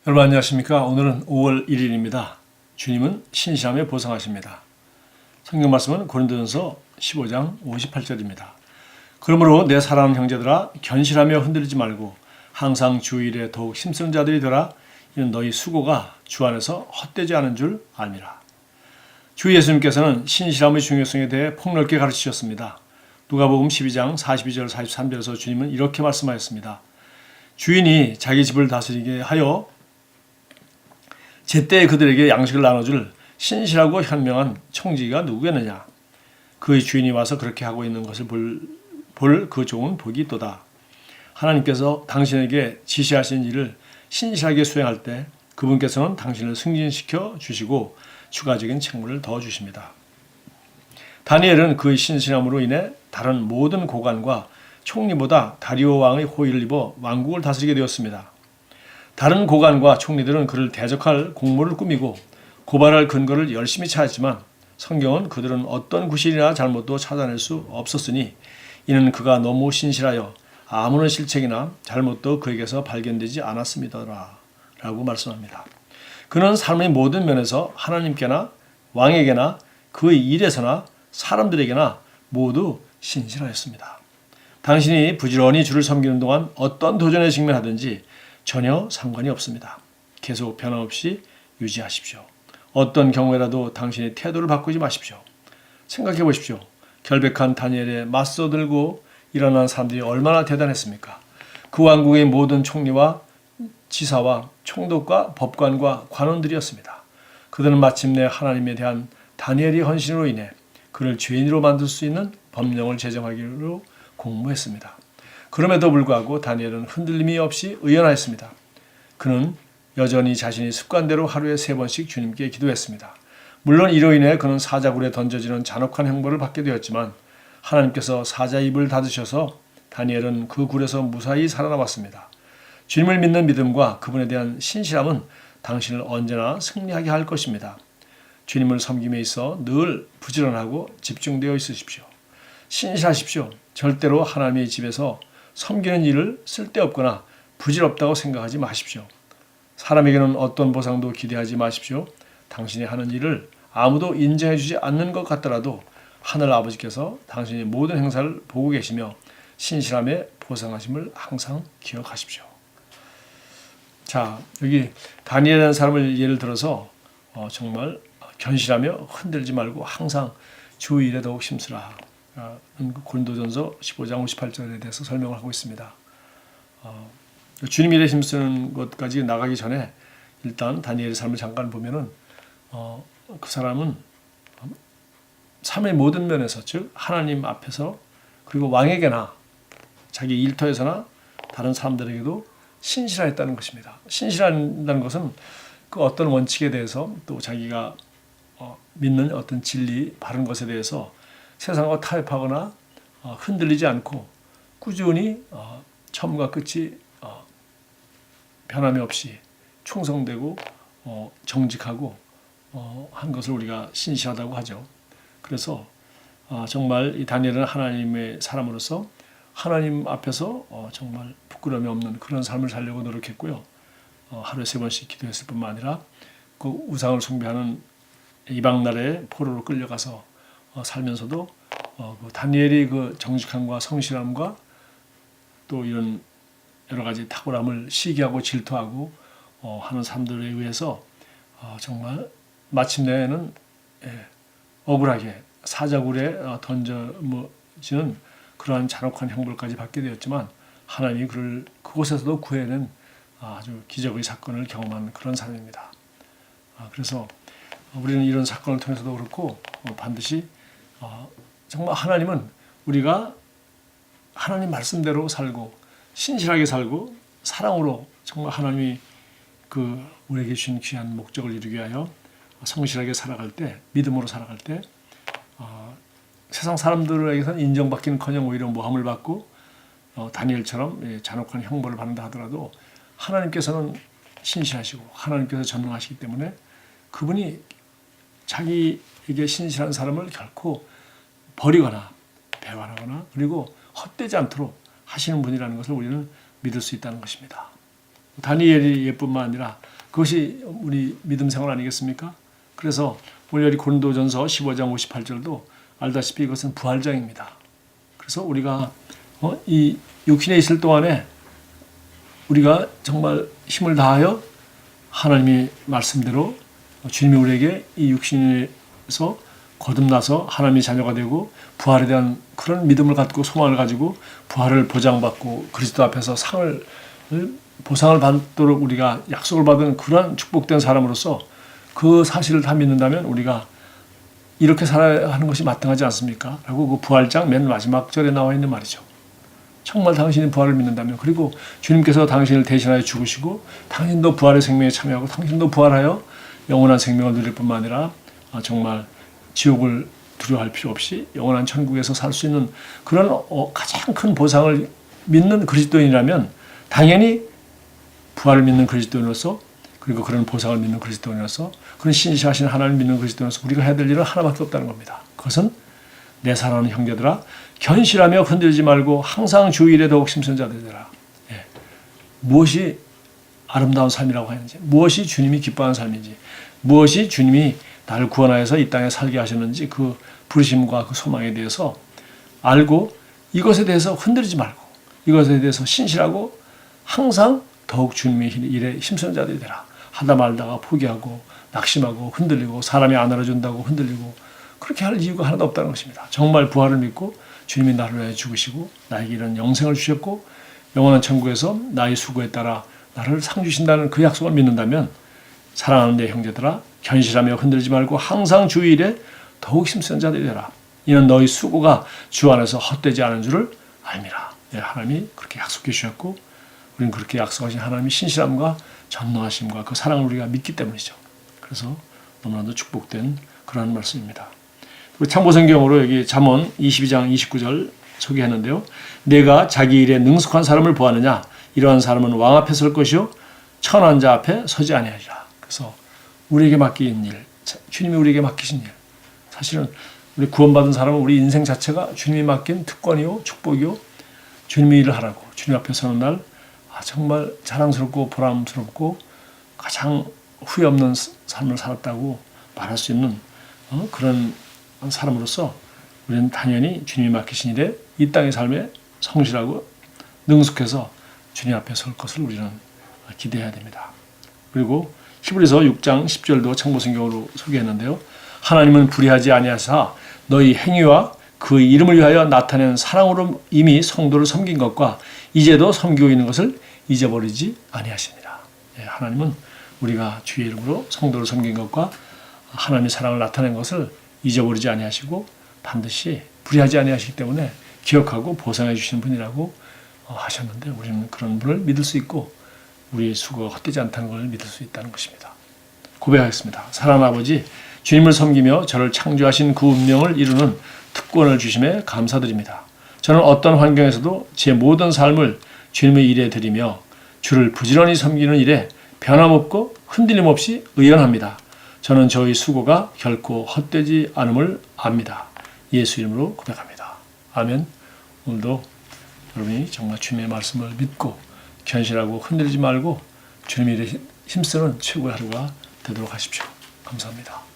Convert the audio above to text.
여러분 안녕하십니까? 오늘은 5월 1일입니다. 주님은 신실함에 보상하십니다. 성경 말씀은 고린도전서 15장 58절입니다. 그러므로 내 사랑하는 형제들아 견실하며 흔들리지 말고 항상 주 일에 더욱 힘쓰는 자들이 되라. 이는 너희 수고가 주 안에서 헛되지 않은 줄 알미라. 주 예수님께서는 신실함의 중요성에 대해 폭넓게 가르치셨습니다. 누가복음 12장 42절 43절에서 주님은 이렇게 말씀하셨습니다. 주인이 자기 집을 다스리게 하여 제때 그들에게 양식을 나눠줄 신실하고 현명한 청지기가 누구겠느냐. 그의 주인이 와서 그렇게 하고 있는 것을 볼 그 종은 복이 있도다. 하나님께서 당신에게 지시하신 일을 신실하게 수행할 때 그분께서는 당신을 승진시켜 주시고 추가적인 책무를 더 주십니다. 다니엘은 그의 신실함으로 인해 다른 모든 고관과 총리보다 다리오 왕의 호의를 입어 왕국을 다스리게 되었습니다. 다른 고관과 총리들은 그를 대적할 공모를 꾸미고 고발할 근거를 열심히 찾았지만 성경은 그들은 어떤 구실이나 잘못도 찾아낼 수 없었으니 이는 그가 너무 신실하여 아무런 실책이나 잘못도 그에게서 발견되지 않았습니다. 라고 말씀합니다. 그는 삶의 모든 면에서 하나님께나 왕에게나 그의 일에서나 사람들에게나 모두 신실하였습니다. 당신이 부지런히 주를 섬기는 동안 어떤 도전에 직면하든지 전혀 상관이 없습니다. 계속 변함없이 유지하십시오. 어떤 경우에라도 당신의 태도를 바꾸지 마십시오. 생각해 보십시오. 결백한 다니엘에 맞서들고 일어난 사람들이 얼마나 대단했습니까? 그 왕국의 모든 총리와 지사와 총독과 법관과 관원들이었습니다. 그들은 마침내 하나님에 대한 다니엘의 헌신으로 인해 그를 죄인으로 만들 수 있는 법령을 제정하기로 공모했습니다. 그럼에도 불구하고 다니엘은 흔들림이 없이 의연하였습니다. 그는 여전히 자신이 습관대로 하루에 3번씩 주님께 기도했습니다. 물론 이로 인해 그는 사자굴에 던져지는 잔혹한 형벌을 받게 되었지만 하나님께서 사자 입을 닫으셔서 다니엘은 그 굴에서 무사히 살아남았습니다. 주님을 믿는 믿음과 그분에 대한 신실함은 당신을 언제나 승리하게 할 것입니다. 주님을 섬김에 있어 늘 부지런하고 집중되어 있으십시오. 신실하십시오. 절대로 하나님의 집에서 섬기는 일을 쓸데없거나 부질없다고 생각하지 마십시오. 사람에게는 어떤 보상도 기대하지 마십시오. 당신이 하는 일을 아무도 인정해 주지 않는 것 같더라도 하늘 아버지께서 당신의 모든 행사를 보고 계시며 신실함에 보상하심을 항상 기억하십시오. 자, 여기 다니엘이라는 사람을 예를 들어서 정말 견실하며 흔들지 말고 항상 주 일에 더욱 힘쓰라. 고린도전서 15장 58절에 대해서 설명을 하고 있습니다. 주님 일에 힘쓰는 것까지 나가기 전에 일단 다니엘의 삶을 잠깐 보면은 그 사람은 삶의 모든 면에서 즉 하나님 앞에서 그리고 왕에게나 자기 일터에서나 다른 사람들에게도 신실하였다는 것입니다. 신실하다는 것은 그 어떤 원칙에 대해서 또 자기가 믿는 어떤 진리, 바른 것에 대해서 세상과 타협하거나 흔들리지 않고 꾸준히 처음과 끝이 변함이 없이 충성되고 정직하고 한 것을 우리가 신실하다고 하죠. 그래서 정말 이 다니엘은 하나님의 사람으로서 하나님 앞에서 정말 부끄러움이 없는 그런 삶을 살려고 노력했고요. 하루에 3번씩 기도했을 뿐만 아니라 그 우상을 숭배하는 이방 나라의 포로로 끌려가서 살면서도 그 다니엘이 그 정직함과 성실함과 또 이런 여러 가지 탁월함을 시기하고 질투하고 하는 사람들에 의해서 정말 마침내는 억울하게 사자굴에 던져지는 그러한 잔혹한 형벌까지 받게 되었지만 하나님이 그를 그곳에서도 구해낸 아주 기적의 사건을 경험한 그런 사람입니다. 그래서 우리는 이런 사건을 통해서도 그렇고 반드시 정말 하나님은 우리가 하나님 말씀대로 살고 신실하게 살고 사랑으로 정말 하나님이 그 우리에게 주신 귀한 목적을 이루기 위하여 성실하게 살아갈 때 믿음으로 살아갈 때 세상 사람들에게서는 인정받기는커녕 오히려 모함을 받고 다니엘처럼 잔혹한 형벌을 받는다 하더라도 하나님께서는 신실하시고 하나님께서 전능하시기 때문에 그분이 자기에게 신실한 사람을 결코 버리거나 배반하거나 그리고 헛되지 않도록 하시는 분이라는 것을 우리는 믿을 수 있다는 것입니다. 다니엘이뿐만 아니라 그것이 우리 믿음 생활 아니겠습니까? 그래서 오늘 여기 고린도전서 15장 58절도 알다시피 이것은 부활장입니다. 그래서 우리가 이 육신에 있을 동안에 우리가 정말 힘을 다하여 하나님의 말씀대로 주님이 우리에게 이 육신에서 거듭나서 하나님의 자녀가 되고 부활에 대한 그런 믿음을 갖고 소망을 가지고 부활을 보장받고 그리스도 앞에서 보상을 받도록 우리가 약속을 받은 그러한 축복된 사람으로서 그 사실을 다 믿는다면 우리가 이렇게 살아야 하는 것이 마땅하지 않습니까? 라고 그 부활장 맨 마지막 절에 나와 있는 말이죠. 정말 당신이 부활을 믿는다면, 그리고 주님께서 당신을 대신하여 죽으시고 당신도 부활의 생명에 참여하고 당신도 부활하여 영원한 생명을 누릴 뿐만 아니라 정말 지옥을 두려워할 필요 없이 영원한 천국에서 살 수 있는 그런 가장 큰 보상을 믿는 그리스도인이라면 당연히 부활을 믿는 그리스도인으로서, 그리고 그런 보상을 믿는 그리스도인으로서, 그런 신실하신 하나님을 믿는 그리스도인으로서 우리가 해야 될 일은 하나밖에 없다는 겁니다. 그것은 내 사랑하는 형제들아 견실하며 흔들지 말고 항상 주 일에 더욱 심선 자들이라. 무엇이 아름다운 삶이라고 하는지, 무엇이 주님이 기뻐하는 삶인지, 무엇이 주님이 나를 구원하여서 이 땅에 살게 하셨는지 그 부르심과 그 소망에 대해서 알고 이것에 대해서 흔들리지 말고 이것에 대해서 신실하고 항상 더욱 주님의 일에 힘쓰는 자들이 되라. 하다 말다가 포기하고 낙심하고 흔들리고 사람이 안 알아준다고 흔들리고 그렇게 할 이유가 하나도 없다는 것입니다. 정말 부활을 믿고 주님이 나를 위해 죽으시고 나에게 이런 영생을 주셨고 영원한 천국에서 나의 수고에 따라 나를 상 주신다는 그 약속을 믿는다면 사랑하는 내 형제들아 견실하며 흔들지 말고 항상 주 일에 더욱 힘쓰는 자들이 되라. 이는 너희 수고가 주 안에서 헛되지 않은 줄을 알미라. 하나님이 그렇게 약속해 주셨고 우리는 그렇게 약속하신 하나님의 신실함과 전능하심과 그 사랑을 우리가 믿기 때문이죠. 그래서 너무나도 축복된 그러한 말씀입니다. 참고성경으로 여기 잠언 22장 29절 소개했는데요. 내가 자기 일에 능숙한 사람을 보았느냐? 이러한 사람은 왕 앞에 설 것이요 천한 자 앞에 서지 아니하리라. 그래서 우리에게 맡긴 일, 주님이 우리에게 맡기신 일, 사실은 우리 구원받은 사람은 우리 인생 자체가 주님이 맡긴 특권이요 축복이요 주님의 일을 하라고 주님 앞에 서는 날 정말 자랑스럽고 보람스럽고 가장 후회 없는 삶을 살았다고 말할 수 있는 그런 사람으로서 우리는 당연히 주님이 맡기신 일에 이 땅의 삶에 성실하고 능숙해서 주님 앞에 설 것을 우리는 기대해야 됩니다. 그리고 히브리서 6장 10절도 참고성경으로 소개했는데요. 하나님은 불의하지 아니하사 너희 행위와 그 이름을 위하여 나타낸 사랑으로 이미 성도를 섬긴 것과 이제도 섬기고 있는 것을 잊어버리지 아니하십니다. 하나님은 우리가 주의 이름으로 성도를 섬긴 것과 하나님의 사랑을 나타낸 것을 잊어버리지 아니하시고 반드시 불의하지 아니하시기 때문에 기억하고 보상해 주시는 분이라고 하셨는데 우리는 그런 분을 믿을 수 있고 우리의 수고가 헛되지 않다는 걸 믿을 수 있다는 것입니다. 고백하겠습니다. 사랑하는 아버지, 주님을 섬기며 저를 창조하신 그 운명을 이루는 특권을 주심에 감사드립니다. 저는 어떤 환경에서도 제 모든 삶을 주님의 일에 드리며 주를 부지런히 섬기는 일에 변함없고 흔들림 없이 의연합니다. 저는 저의 수고가 결코 헛되지 않음을 압니다. 예수 이름으로 고백합니다. 아멘. 오늘도 여러분이 정말 주님의 말씀을 믿고 견실하고 흔들리지 말고 주님의 일에 힘쓰는 최고의 하루가 되도록 하십시오. 감사합니다.